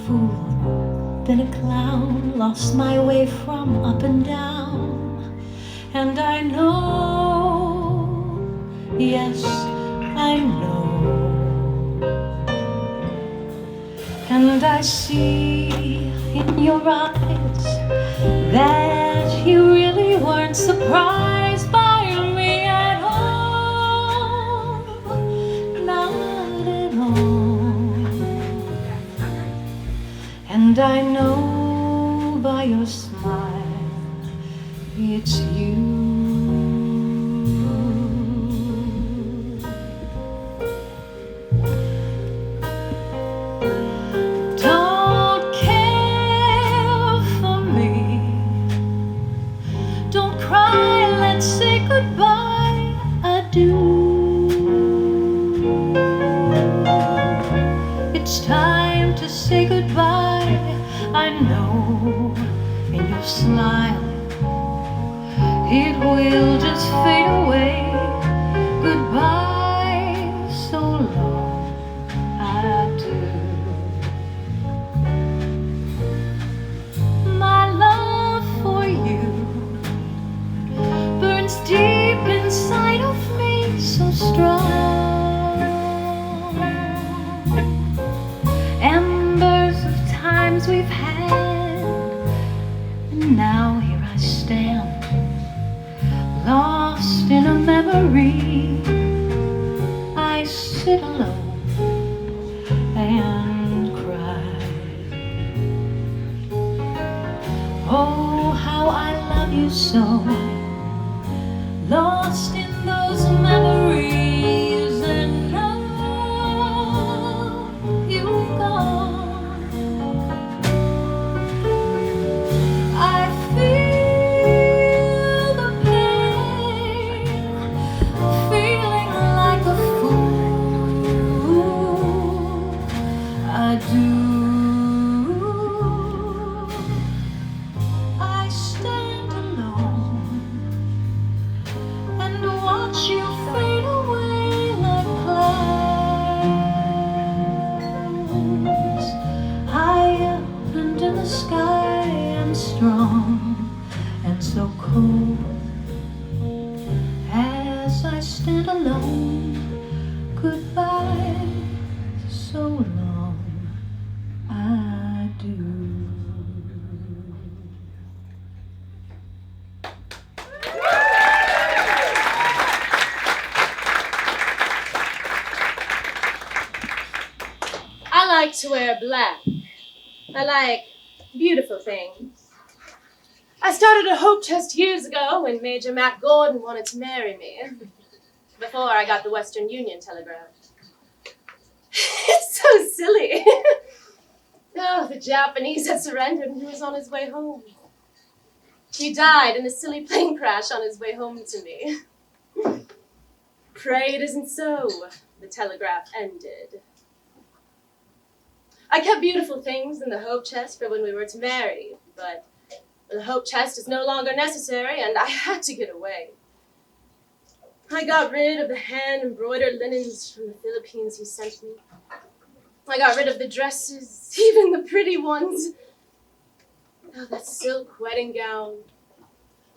fool, been a clown, lost my way from up and down. And I know, yes, I know. And I see in your eyes that you really weren't surprised by me at all. Not at all. And I know by your smile it's you. Don't care for me. Don't cry, let's say goodbye. Adieu. It's time to say goodbye. I know in your smile it will just fade away. Goodbye, so long, adieu. My love for you burns deep inside of me, so strong. Embers of times we've had, and now here I stand, lost in a memory. I sit alone and cry. Oh, how I love you so, lost in those memories, and now you've gone. I feel the pain, feeling like a fool. I do. I stand alone and watch you fade away like clouds. High up and in the sky, I'm strong and so cold. As I stand alone, goodbye, so long, I do. I like to wear black. I like beautiful things. I started a hope chest years ago when Major Matt Gordon wanted to marry me, before I got the Western Union telegram. It's so silly. Oh, the Japanese had surrendered and he was on his way home. He died in a silly plane crash on his way home to me. Pray it isn't so, the telegraph ended. I kept beautiful things in the hope chest for when we were to marry, but the hope chest is no longer necessary, and I had to get away. I got rid of the hand-embroidered linens from the Philippines he sent me. I got rid of the dresses, even the pretty ones. Oh, that silk wedding gown.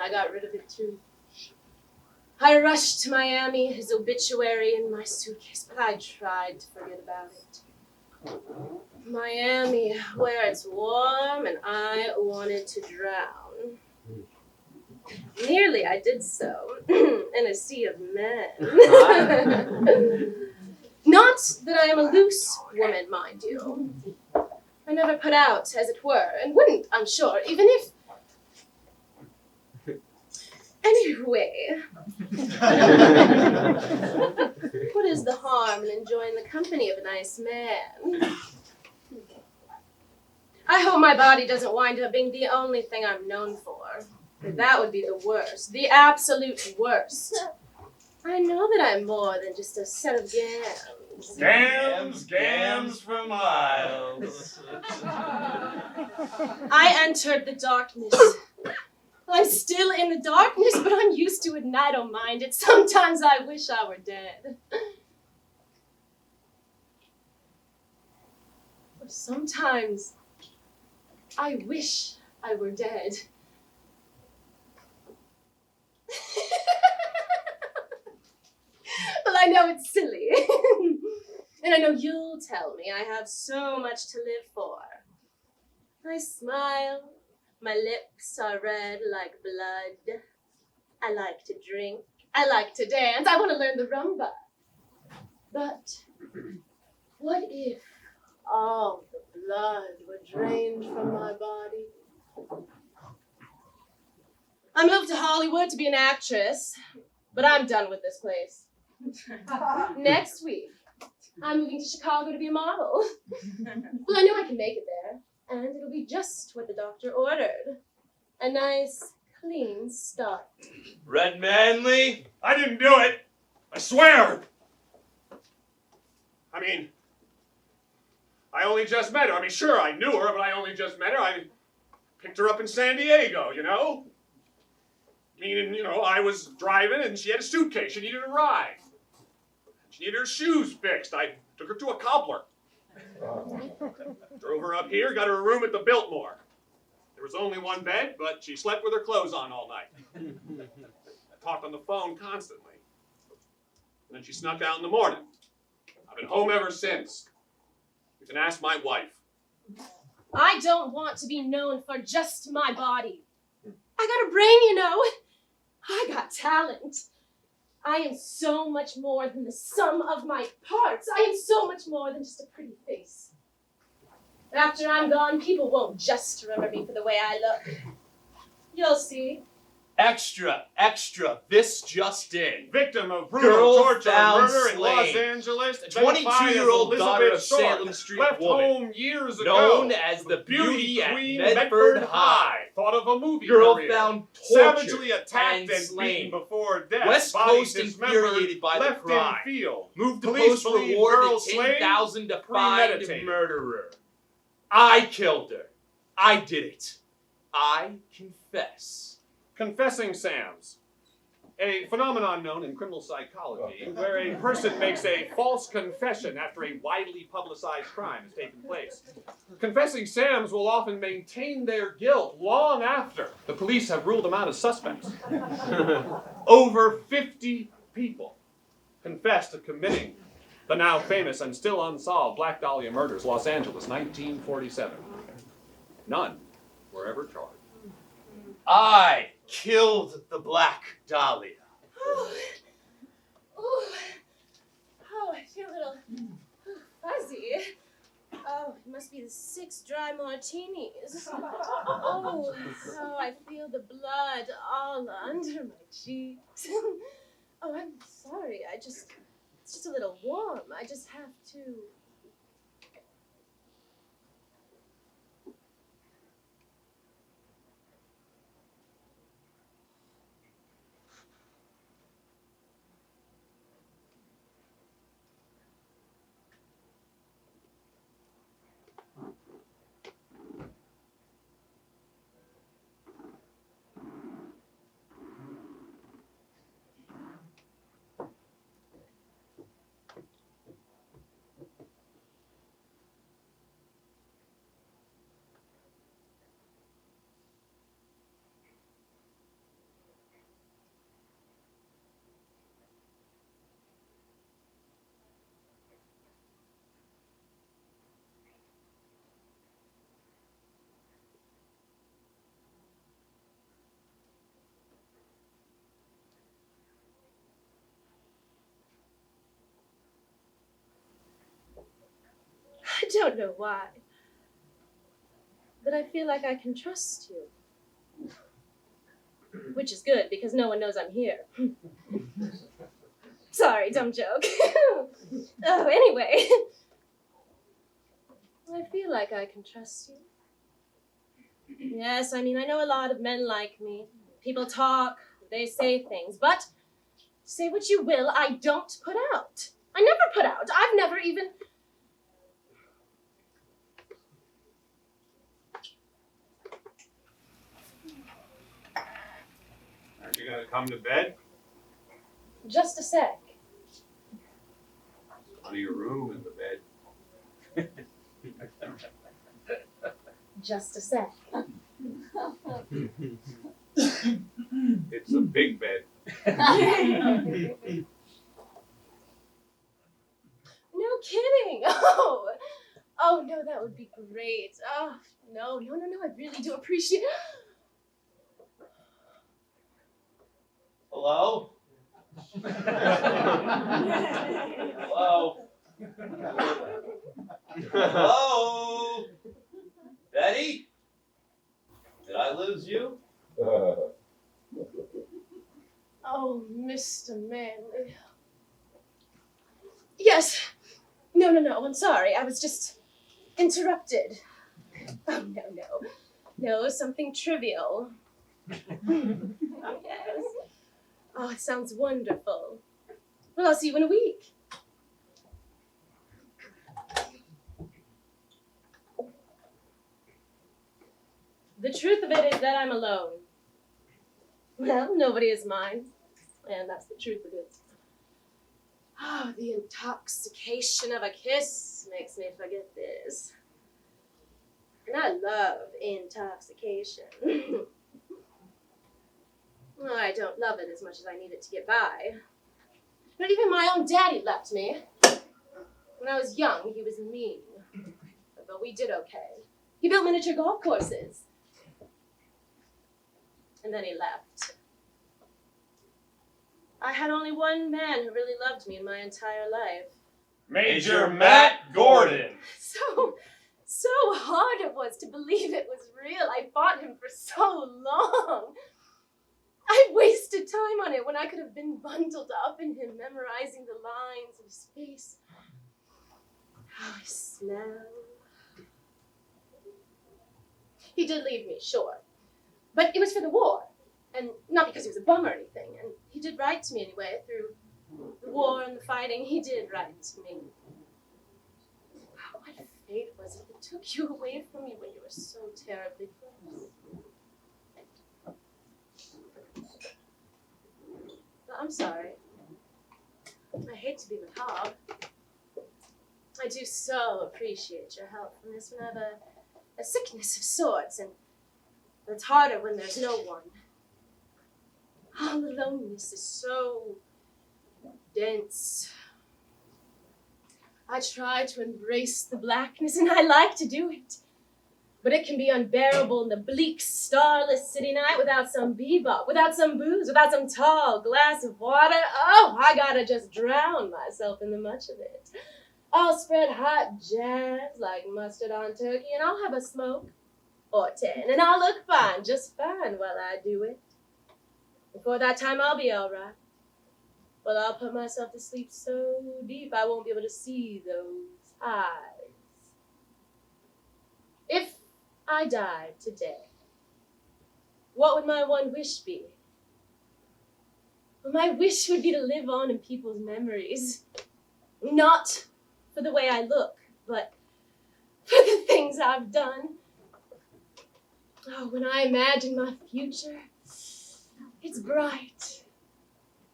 I got rid of it too. I rushed to Miami, his obituary in my suitcase, but I tried to forget about it. Miami, where it's warm and I wanted to drown. Nearly I did so, in a sea of men. Not that I am a loose woman, mind you. I never put out, as it were, and wouldn't, I'm sure, even if... Anyway. What is the harm in enjoying the company of a nice man? I hope my body doesn't wind up being the only thing I'm known for. That would be the worst, the absolute worst. I know that I'm more than just a set of gams. Gams for miles. I entered the darkness. I'm still in the darkness, but I'm used to it and I don't mind it. Sometimes I wish I were dead. Sometimes I wish I were dead. Well, I know it's silly. And I know you'll tell me I have so much to live for. I smile, my lips are red like blood. I like to drink, I like to dance, I want to learn the rumba. But what if all the blood were drained from my body? I moved to Hollywood to be an actress, but I'm done with this place. Next week, I'm moving to Chicago to be a model. Well, I know I can make it there, and it'll be just what the doctor ordered. A nice, clean start. Red Manley? I didn't do it. I swear. I mean, I only just met her. I mean, sure, I knew her, but I only just met her. I picked her up in San Diego, you know? Meaning, you know, I was driving and she had a suitcase. She needed a ride. She needed her shoes fixed. I took her to a cobbler. Drove her up here, got her a room at the Biltmore. There was only one bed, but she slept with her clothes on all night. I talked on the phone constantly. And then she snuck out in the morning. I've been home ever since. You can ask my wife. I don't want to be known for just my body. I got a brain, you know. I got talent. I am so much more than the sum of my parts. I am so much more than just a pretty face. After I'm gone, people won't just remember me for the way I look. You'll see. Extra, extra, this just in. Victim of brutal Girl torture and found murder in Los slain. Angeles. 22-year-old daughter of Short, Salem Street left woman, home years ago. known as the beauty at queen Medford High. Thought of a movie Girl career. found tortured Savagely attacked and slain. beaten before death. West Body Coast dismembered, infuriated by the left crime. in field. Moved to Police post believe rewarded girl slain, $10,000 to find premeditated. murderer. I killed her. I did it. I confess. Confessing Sams. A phenomenon known in criminal psychology where a person makes a false confession after a widely publicized crime has taken place. Confessing Sams will often maintain their guilt long after the police have ruled them out as suspects. Over 50 people confessed to committing the now famous and still unsolved Black Dahlia murders, Los Angeles, 1947. None were ever charged. I killed the Black Dahlia. Oh, I feel a little fuzzy. Oh, it must be the 6 dry martinis. Oh, how I feel the blood all under my cheeks. Oh, I'm sorry. It's just a little warm. I just have to. I don't know why, but I feel like I can trust you. Which is good, because no one knows I'm here. Sorry, dumb joke. Oh, anyway. I feel like I can trust you. Yes, I mean, I know a lot of men like me. People talk, they say things, but say what you will, I don't put out. I never put out. I've never even... Aren't you going to come to bed? Just a sec. Go to your room in the bed. just a sec. It's a big bed. No kidding. Oh no, that would be great. Oh, no, I really do appreciate it. Hello? Hello? Hello? Betty? Did I lose you? Oh, Mr. Manley. Yes. No, I'm sorry. I was just interrupted. Oh, no. No, something trivial. Oh, yes. Oh, it sounds wonderful. Well, I'll see you in a week. The truth of it is that I'm alone. Well, nobody is mine. And that's the truth of it. Oh, the intoxication of a kiss makes me forget this. And I love intoxication. Well, I don't love it as much as I need it to get by. But even my own daddy left me. When I was young, he was mean. But we did okay. He built miniature golf courses. And then he left. I had only one man who really loved me in my entire life. Major Matt Gordon. So hard it was to believe it was real. I fought him for so long. I wasted time on it when I could have been bundled up in him, memorizing the lines of his face. How he smelled. He did leave me, sure. But it was for the war. And not because he was a bum or anything. And he did write to me anyway, through the war and the fighting. He did write to me. What fate was it that took you away from me when you were so terribly close? I'm sorry. I hate to be macabre. I do so appreciate your help in this when I have a sickness of sorts, and it's harder when there's no one. Oh, the loneliness is so dense. I try to embrace the blackness, and I like to do it. But it can be unbearable in the bleak, starless city night without some bebop, without some booze, without some tall glass of water. Oh, I gotta just drown myself in the much of it. I'll spread hot jazz like mustard on turkey, and I'll have a smoke or 10, and I'll look fine, just fine while I do it. Before that time, I'll be all right. Well, I'll put myself to sleep so deep I won't be able to see those eyes. If I died today, what would my one wish be? Well, my wish would be to live on in people's memories. Not for the way I look, but for the things I've done. Oh, when I imagine my future, it's bright.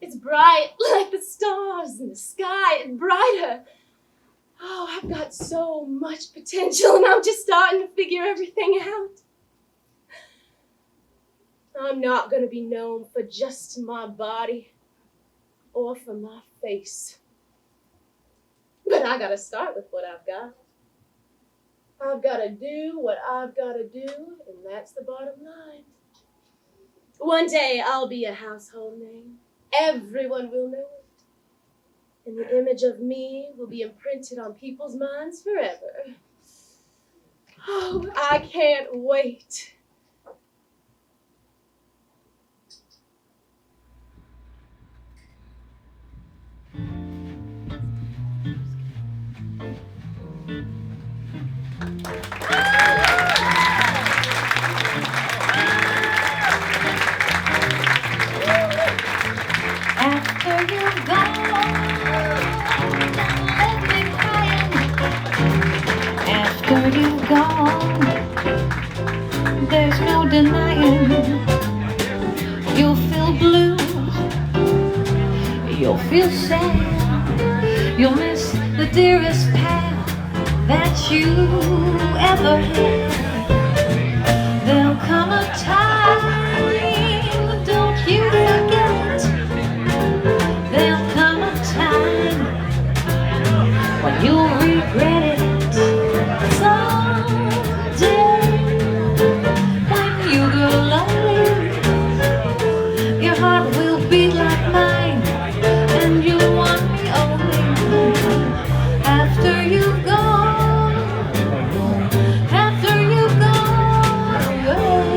It's bright like the stars in the sky, and brighter. Oh, I've got so much potential, and I'm just starting to figure everything out. I'm not going to be known for just my body or for my face. But I got to start with what I've got. I've got to do what I've got to do, and that's the bottom line. One day, I'll be a household name. Everyone will know it. And the image of me will be imprinted on people's minds forever. Oh, I can't wait. After you're gone, don't let me crying. After you're gone, there's no denying. You'll feel blue, you'll feel sad. You'll miss the dearest path that you ever had. You'll regret it someday. When you grow lonely, your heart will be like mine, and you'll want me only after you've gone, after you've gone away.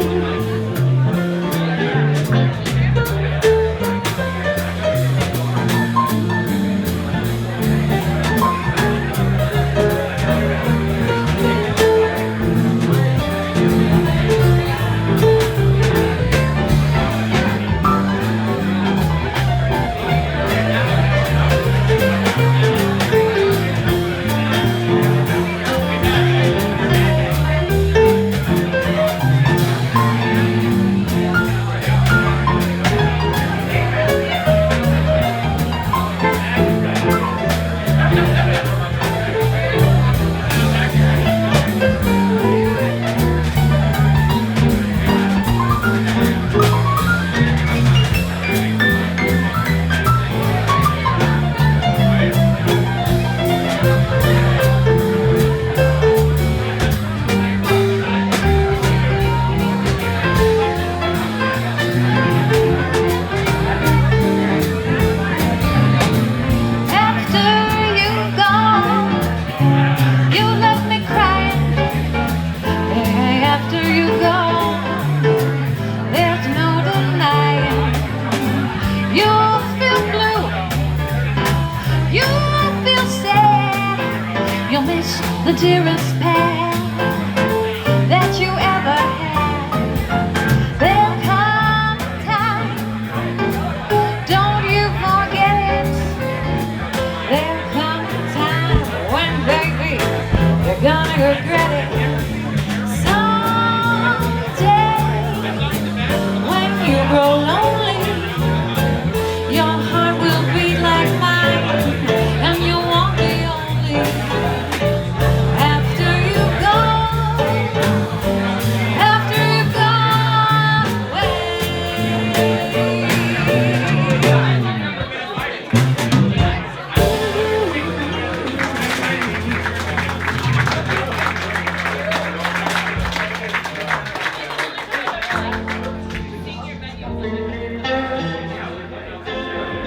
The dearest path that you ever had. There'll come a time, don't you forget it. There'll come a time when, baby, you're gonna regret it. Someday, when you grow lonely, your heart will be like mine, and you won't be only.